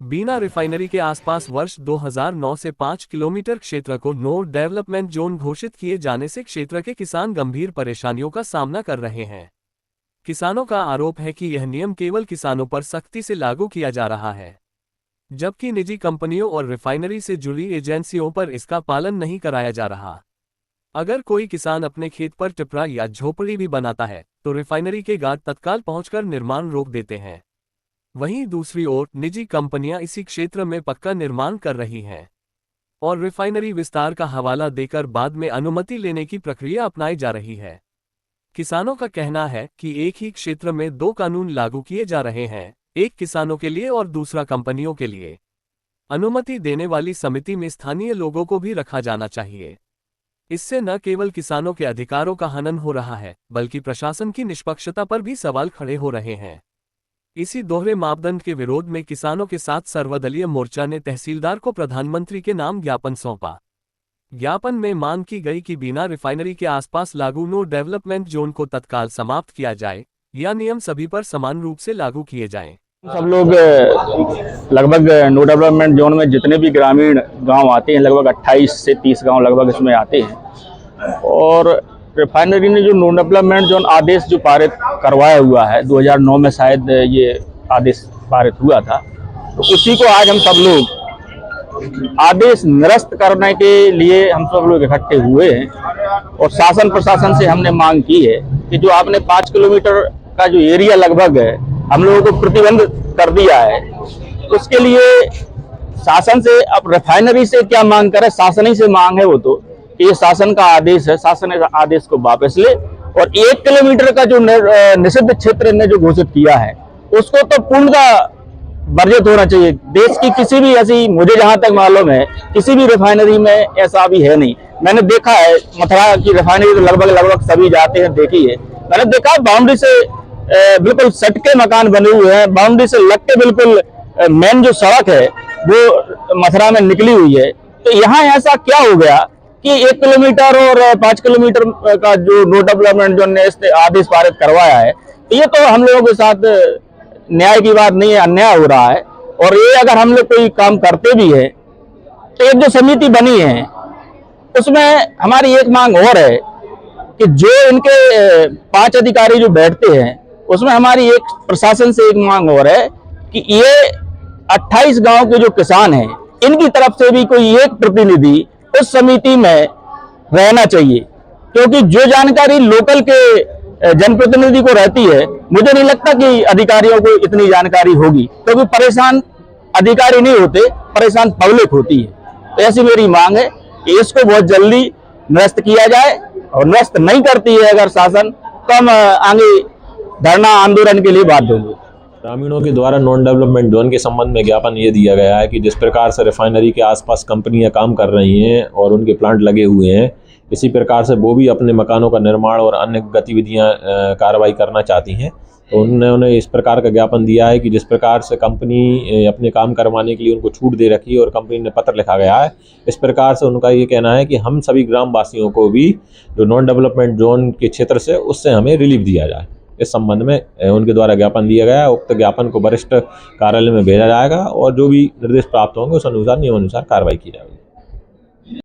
बीना refinery के आसपास वर्ष 2009 से 5 किलोमीटर क्षेत्र को नो डेवलपमेंट जोन घोषित किए जाने से क्षेत्र के किसान गंभीर परेशानियों का सामना कर रहे हैं। किसानों का आरोप है कि यह नियम केवल किसानों पर सख्ती से लागू किया जा रहा है, जबकि निजी कंपनियों और रिफाइनरी से जुड़ी एजेंसियों पर इसका पालन नहीं कराया जा रहा। अगर कोई किसान अपने खेत पर टिपरा या झोपड़ी भी बनाता है तो रिफाइनरी के गार्ड तत्काल पहुंचकर निर्माण रोक देते हैं। वहीं दूसरी ओर निजी कंपनियां इसी क्षेत्र में पक्का निर्माण कर रही हैं और रिफाइनरी विस्तार का हवाला देकर बाद में अनुमति लेने की प्रक्रिया अपनाई जा रही है। किसानों का कहना है कि एक ही क्षेत्र में दो कानून लागू किए जा रहे हैं, एक किसानों के लिए और दूसरा कंपनियों के लिए। अनुमति देने वाली समिति में स्थानीय लोगों को भी रखा जाना चाहिए। इससे न केवल किसानों के अधिकारों का हनन हो रहा है, बल्कि प्रशासन की निष्पक्षता पर भी सवाल खड़े हो रहे हैं। इसी दोहरे मापदंड के विरोध में किसानों के साथ सर्वदलीय मोर्चा ने तहसीलदार को प्रधानमंत्री के नाम ज्ञापन सौंपा। ज्ञापन में मांग की गई कि बीना रिफाइनरी के आसपास लागू नो डेवलपमेंट जोन को तत्काल समाप्त किया जाए या नियम सभी पर समान रूप से लागू किए जाएं। सब लोग लगभग नो डेवलपमेंट जोन में जितने भी ग्रामीण गांव आते हैं, लगभग 28 से 30 गांव लगभग इसमें आते हैं। और रिफाइनरी ने जो नो डेवलपमेंट जोन आदेश जो पारित करवाया हुआ है, 2009 में शायद ये आदेश पारित हुआ था, तो उसी को आज हम सब लोग आदेश निरस्त करने के लिए हम सब लोग इकट्ठे हुए हैं। और शासन प्रशासन से हमने मांग की है कि जो आपने 5 किलोमीटर का जो एरिया लगभग है हम लोगों को प्रतिबंध कर दिया है, उसके लिए शासन से अब रिफाइनरी से क्या मांग करे, शासन ही से मांग है वो तो ये शासन का आदेश है, शासन इस आदेश को वापस ले और 1 किलोमीटर का जो निषिद्ध क्षेत्र ने जो घोषित किया है उसको तो पूर्णतः वर्जित होना चाहिए। देश की किसी भी ऐसी, मुझे जहां तक मालूम है, किसी भी रिफाइनरी में ऐसा भी है नहीं। मैंने देखा है मथुरा की रिफाइनरी तो लगभग सभी जाते हैं, देखी है। मैंने देखा बाउंड्री से बिल्कुल सट के मकान बने हुए हैं, बाउंड्री से लग के बिल्कुल मेन जो सड़क है वो मथुरा में निकली हुई है। तो यहाँ ऐसा क्या हो गया कि 1 किलोमीटर और 5 किलोमीटर का जो नो डेवलपमेंट जो ने आदेश पारित करवाया है, तो ये तो हम लोगों के साथ न्याय की बात नहीं है, अन्याय हो रहा है। और ये अगर हम लोग कोई काम करते भी है तो एक जो समिति बनी है उसमें हमारी एक मांग और है कि जो इनके 5 अधिकारी जो बैठते हैं उसमें हमारी एक प्रशासन से एक मांग और है कि ये 28 गांव के जो किसान हैं इनकी तरफ से भी कोई एक प्रतिनिधि उस समिति में रहना चाहिए, क्योंकि जो जानकारी लोकल के जनप्रतिनिधि को रहती है मुझे नहीं लगता कि अधिकारियों को इतनी जानकारी होगी, क्योंकि परेशान अधिकारी नहीं होते, परेशान पब्लिक होती है। तो ऐसी मेरी मांग है कि इसको बहुत जल्दी निरस्त किया जाए, और निरस्त नहीं करती है अगर शासन तो हम आगे धरना आंदोलन के लिए बाध्य होंगे। ग्रामीणों के द्वारा नॉन डेवलपमेंट जोन के संबंध में ज्ञापन ये दिया गया है कि जिस प्रकार से रिफाइनरी के आसपास कंपनियां काम कर रही हैं और उनके प्लांट लगे हुए हैं, इसी प्रकार से वो भी अपने मकानों का निर्माण और अन्य गतिविधियां कार्रवाई करना चाहती हैं। तो उन्होंने इस प्रकार का ज्ञापन दिया है कि जिस प्रकार से कंपनी अपने काम करवाने के लिए उनको छूट दे रखी है और कंपनी ने पत्र लिखा गया है, इस प्रकार से उनका ये कहना है कि हम सभी ग्रामवासियों को भी जो नॉन डेवलपमेंट जोन के क्षेत्र से उससे हमें रिलीफ दिया जाए। इस संबंध में उनके द्वारा ज्ञापन दिया गया है। उक्त ज्ञापन को वरिष्ठ कार्यालय में भेजा जाएगा और जो भी निर्देश प्राप्त होंगे उस अनुसार नियमानुसार कार्रवाई की जाएगी।